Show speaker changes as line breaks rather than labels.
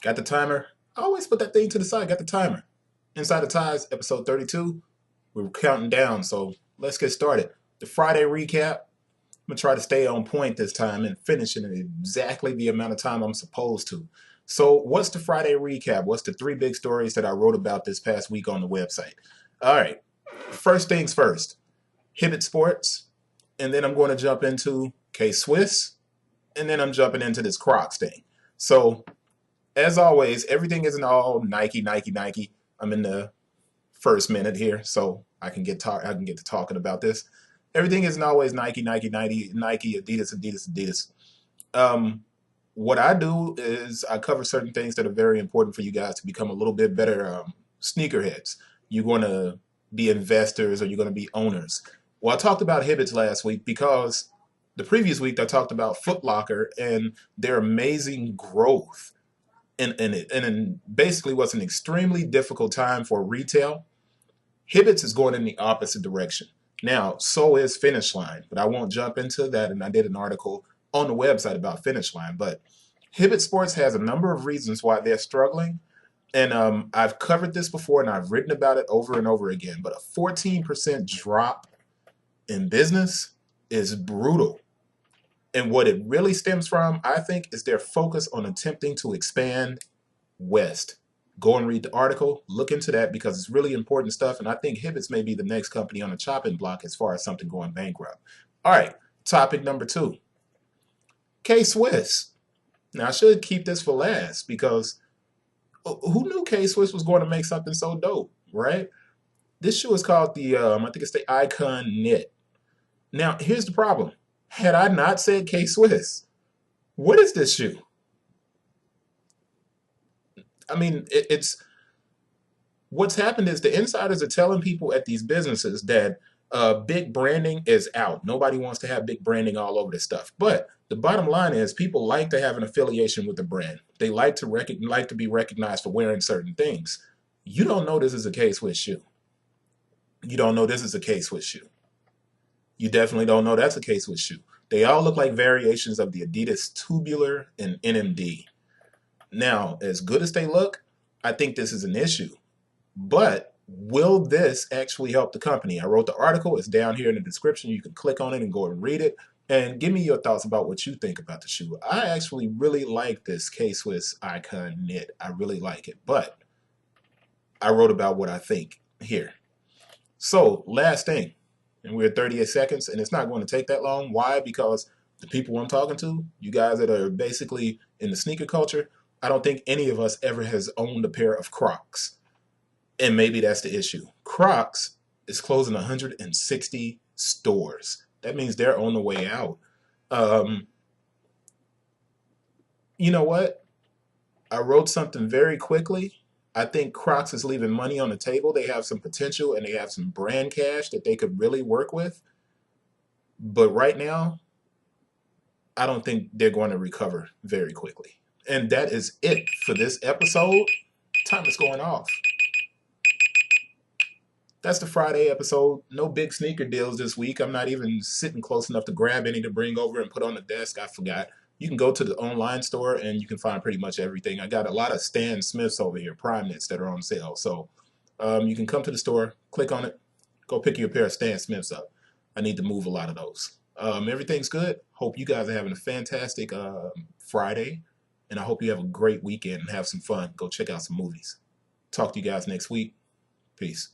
Got the timer? I always put that thing to the side. Got the timer. Inside the Ties, episode 32. We're counting down, so let's get started. The Friday recap. I'm going to try to stay on point this time and finish it in exactly the amount of time I'm supposed to. So, what's the Friday recap? What's the three big stories that I wrote about this past week on the website? All right. First things first, Hibbett Sports. And then I'm going to jump into K-Swiss. And then I'm jumping into this Crocs thing. So, as always, everything isn't all Nike, Nike, Nike. I'm in the first minute here, so I can get to talking about this. Everything isn't always Nike, Nike, Nike, Nike, Adidas, Adidas, Adidas. Um, what I do is I cover certain things that are very important for you guys to become a little bit better sneakerheads. You're going to be investors or you're going to be owners. Well, I talked about Hibbett's last week because the previous week I talked about Foot Locker and their amazing growth in it. And in basically what's an extremely difficult time for retail, Hibbett's is going in the opposite direction. Now, so is Finish Line, but I won't jump into that. And I did an article on the website about Finish Line. But Hibbett Sports has a number of reasons why they're struggling. And I've covered this before and I've written about it over and over again. But a 14% drop in business is brutal. And what it really stems from, I think, is their focus on attempting to expand west. Go and read the article, look into that because it's really important stuff. And I think Hibbett's may be the next company on the chopping block as far as something going bankrupt. All right, topic number 2, K-Swiss. Now, I should keep this for last because who knew K-Swiss was going to make something so dope, right? This shoe is called I think it's the Icon Knit. Now, here's the problem. Had I not said K-Swiss, what is this shoe? I mean, it's what's happened is the insiders are telling people at these businesses that big branding is out. Nobody wants to have big branding all over this stuff. But the bottom line is people like to have an affiliation with the brand. They like to be recognized for wearing certain things. You don't know this is a K-Swiss shoe. You don't know this is a K-Swiss shoe. You definitely don't know that's a K-Swiss shoe. They all look like variations of the Adidas Tubular and NMD. Now, as good as they look, I think this is an issue. But will this actually help the company? I wrote the article. It's down here in the description. You can click on it and go and read it. And give me your thoughts about what you think about the shoe. I actually really like this K-Swiss Icon Knit. I really like it. But I wrote about what I think here. So, last thing. And we're at 38 seconds, and it's not going to take that long. Why? Because the people I'm talking to, you guys that are basically in the sneaker culture, I don't think any of us ever has owned a pair of Crocs. And maybe that's the issue. Crocs is closing 160 stores. That means they're on the way out. Um, you know what? I wrote something very quickly. I think Crocs is leaving money on the table. They have some potential and they have some brand cash that they could really work with. But right now, I don't think they're going to recover very quickly. And that is it for this episode. Time is going off. That's the Friday episode. No big sneaker deals this week. I'm not even sitting close enough to grab any to bring over and put on the desk. I forgot. You can go to the online store and you can find pretty much everything. I got a lot of Stan Smiths over here, Prime Knits that are on sale. So you can come to the store, click on it, go pick you a pair of Stan Smiths up. I need to move a lot of those. Everything's good. Hope you guys are having a fantastic Friday. And I hope you have a great weekend and have some fun. Go check out some movies. Talk to you guys next week. Peace.